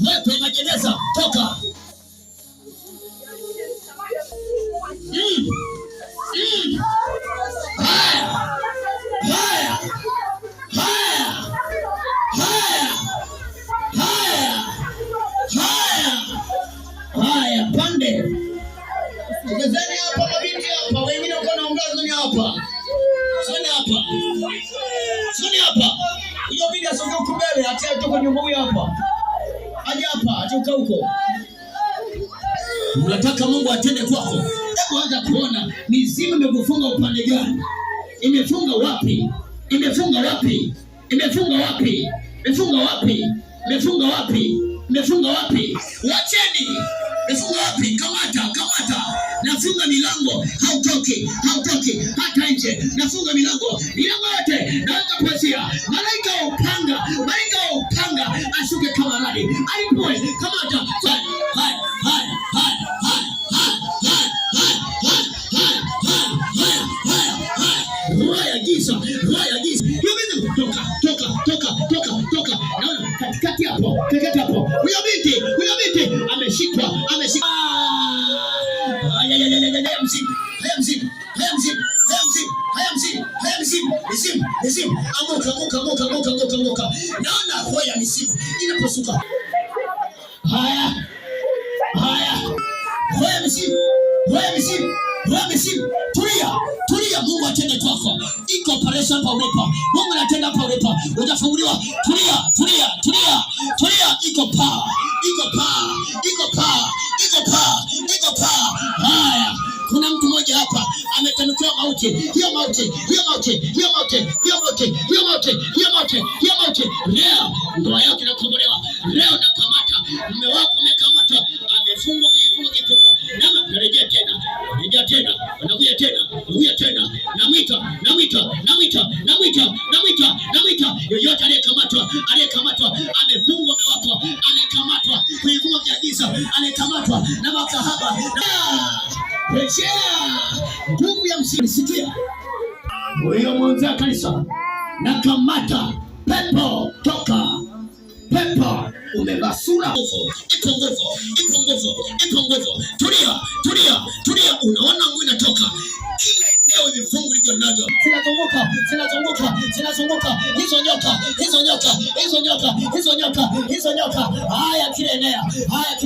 wewe kwenye majeneza toka. Haya pande. Ongezeni hapa mabinti hapa, wengine wako naongezeni hapa. Soni hapa. Soni hapa. Hiyo bibi asogea huko mbele, atia toka nyumba huyo hapa. Aje hapa, acha huko. Unataka Mungu atende kwako. Hebu anza kuona mizimu imekufunga upande gani? Imefunga wapi? Imefunga wapi? Imefunga wapi? Imefunga wapi? Imefunga wapi? Imefunga wapi? Wacheni. Imefunga wapi? Kamata, kamata. Nafunga milango, hautoki, hautoki hata nje. Nafunga milango, milango yote. Naanza pazia. Malaika wa upanga, malaika wa upanga ashuke kama radi. Alipoe, kamata. Hai, hai, hai, hai, hai, hai. Raya giza, raya giza. Yobidi toka, toka, toka, toka, toka. Naona katikati hapo, katikati hapo. Huyo binti ameshikwa, ameshikwa. Misimu. Amuka. Naona roho ya misimu inaposuka. Haya. Roho ya misimu. Tulia, Mungu atende kwako. Iko operation hapa ulipo. Mungu anatenda hapa ulipo. Utafunguliwa. Tulia. Iko power. Haya. Kuna mtu mmoja hapa ametanukiwa mauti. Hiyo mauti. Leo ndoa yako inakombolewa. Leo nakamata. Mume wako amekamatwa. Amefungwa vifungo vikubwa. Nama rejea tena. Anakuja tena. Namwita. Yoyote aliyekamatwa. Amefungwa mume wako. Amekamatwa. Kwenye vifungo vya giza. Amekamatwa na makahaba. Rejea. Nguvu ya msingi. Sikia. Huyo mwanza kanisa. Nakamata. Pepo toka. Pepo umebasura. Iko nguvu. Tulia. Unaona nguvu inatoka. Kila eneo vifungu hivyo navyo. Zinazunguka. Hizo nyoka. Haya kile eneo. Haya.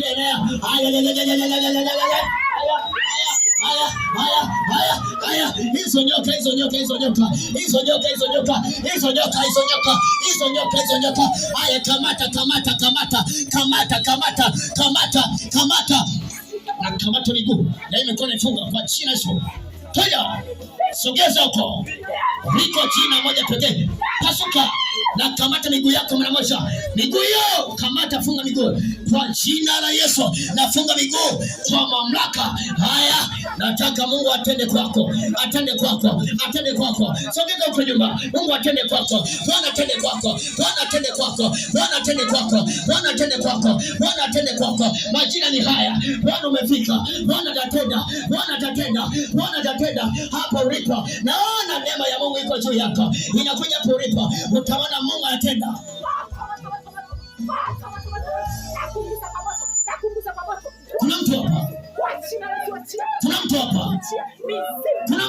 Hizo nyoka. Haya kamata. Na kamata miguu. Na imekuwa imefunga kwa jina Yesu. Toja. Sogeza huko. Liko jina moja pekee. Pasuka. Na kamata miguu yako mara moja. Miguu hiyo kamata, funga miguu kwa jina la Yesu. Nafunga miguu kwa mamlaka. Haya, nataka Mungu atende kwako. Sogeza huko nyumba. Mungu atende kwako. Bwana atende kwako. Majina ni haya. Bwana umefika. Bwana atatenda. Hapo ulipo. Naona neema ya Mungu iko juu yako. Inakuja hapo ulipo. Utaona Mungu atenda. Kuna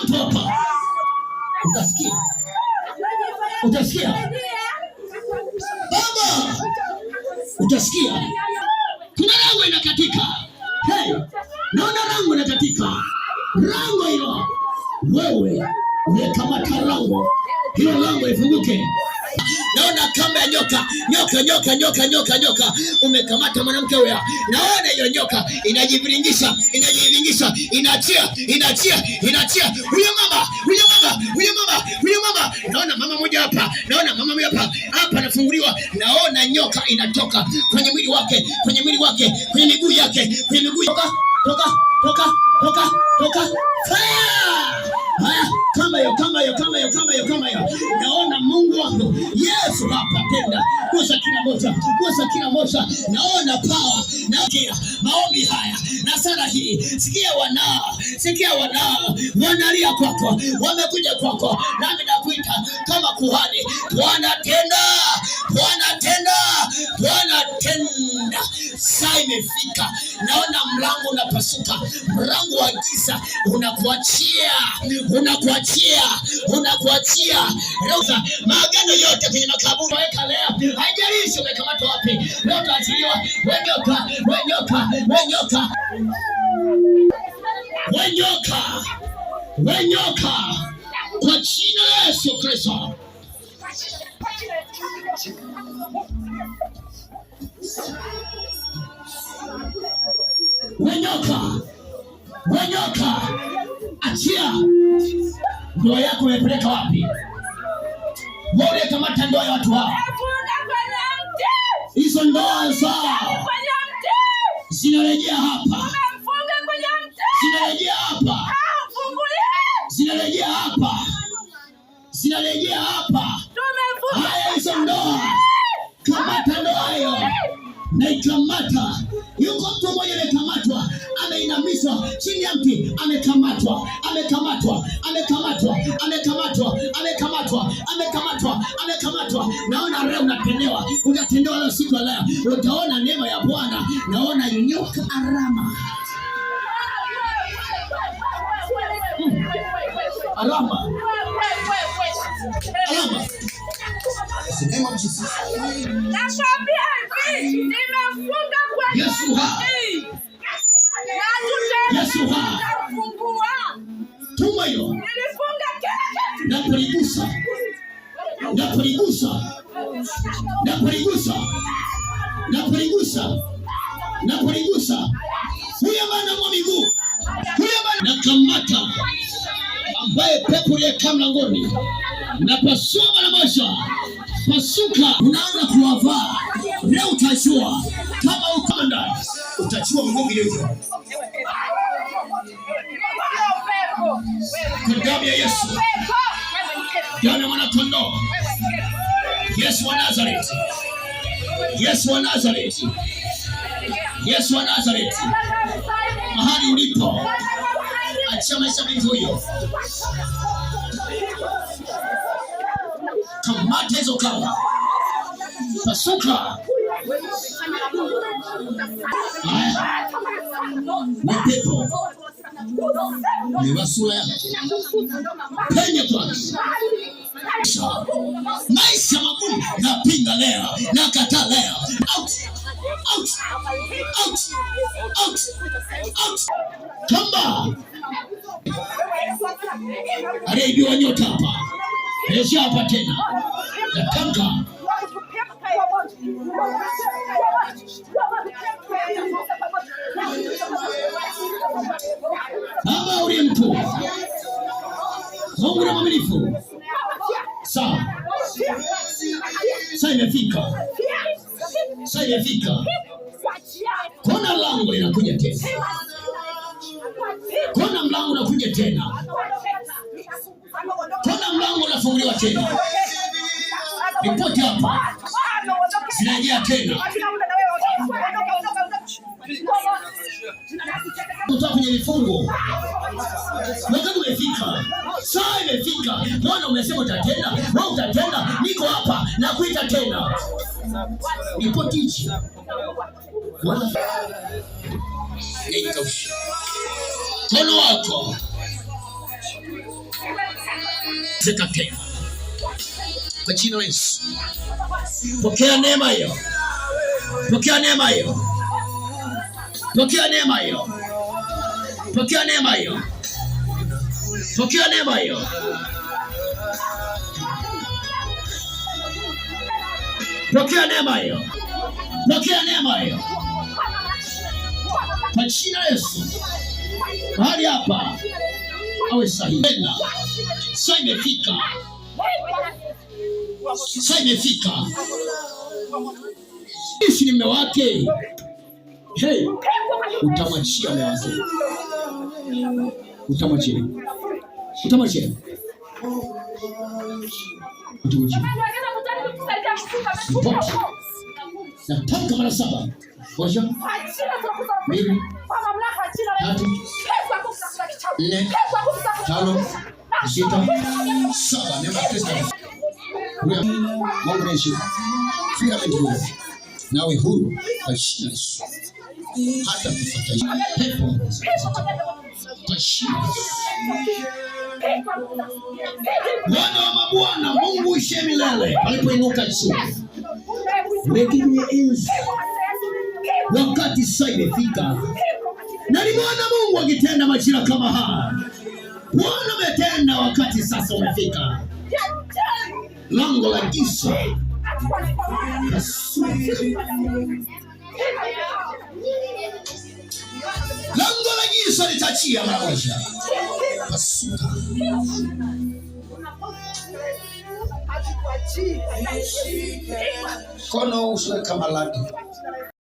mtu hapa. Utasikia. Baba. Utasikia. Kuna rango inakatika. Hey. Naona rango inakatika. Rango hilo. Wewe umekamata rango. Hilo rango ifunguke. Naona kamba ya nyoka. Umekamata mwanamke huyo. Naona hiyo nyoka inajiviringisha, inaachia. Huyo mama. Naona mama mmoja hapa. Hapa anafunguliwa. Naona nyoka inatoka kwenye mwili wake, kwenye miguu yake, Toka. Fire! Haya, kamba Naona Mungu wangu Yesu hapa tenda. Gusa kila moja. Naona power na maombi haya na sala hii. Sikia wanao wanalia kwako, wamekuja kwako, nami nakuita kama kuhani. Bwana tenda. Saa imefika. Naona mlango unapasuka, mlango wa giza unakuachia. Maagano yote kwenye makaburi weka leo, haijalishi umekamatwa wapi, leo utaachiliwa. Wenyoka kwa jina la Yesu Kristo. Wenyoka, achia. Ndoa yako umepeleka wapi? Wewe kamata ndoa ya watu hao. Hizo ndoa zao zinarejea hapa. Haya, hizo ndoa, kamata ndoa hiyo. Naikamata. Yuko mtu mmoja amekamatwa, ameinamishwa chini ya mti, amekamatwa. Naona leo utatendewa leo, siku ya leo utaona neema ya Bwana. Naona nyoka arama. Yesu ha. Tuma hiyo. Napoligusa. Huyo bana mwa miguu. Nakamata ambaye pepo ile mlangoni. Napasua mara moja. Pasuka, unaanza kuwavaa. Leo utajua kama ukanda utachua mgongo leo. Kwa damu ya Yesu. Damu mwana kondoo. Yesu wa Nazareti. Mahali ulipo, achia maisha mtu huyo. Kamata hizo kamba. Pasuka. Pepo. Niwasula yako. Penye kwa maisha magumu. Napinga leo. Nakataa leo. Out. Kamba. Aliyeibiwa nyota hapa. Rejea hapa tena. Natamka. Baba ule mtu. Mungu na mwaminifu. Sawa. Sasa imefika. Kona lango linakuja tena. Kona mlango unafunguliwa tena. Ripoti hapa. Zinajia tena. Kutoka kwenye vifungo. Wakati umefika. Saa imefika. Bwana umesema utatenda. Wewe utatenda. Niko hapa na kuita tena. Ripoti hichi. Bwana. Kono wako. Zeka tena. Kwa jina la Yesu. Pokea neema hiyo. Pokea neema hiyo. Pokea neema hiyo. Pokea neema hiyo. Pokea neema hiyo. Pokea neema hiyo. Pokea neema hiyo. Kwa jina la Yesu. Hali hapa awe sahihi. Sasa imefika. Sasa imefika. Ishi ni mume wake. Hey, utamwachia mume wake. Utamwachia. Natamka mara 7. Moja, mbili, tatu, 4, 5, 6, 7. Neema Kristo. Mungu Yesu. Nawe huru kwa jina la Yesu. Hata kufuata pepo kwa jina la Yesu. Bwana wa mabwana, Mungu ishe milele, alipoinuka juu. Rekebisha enzi. Wakati sasa imefika. Na ni Bwana Mungu akitenda majira kama haya. Bwana ametenda, wakati sasa umefika. Lango la giza lango la giza litachia mara moja. Pasuka. Kono uswe kama laki.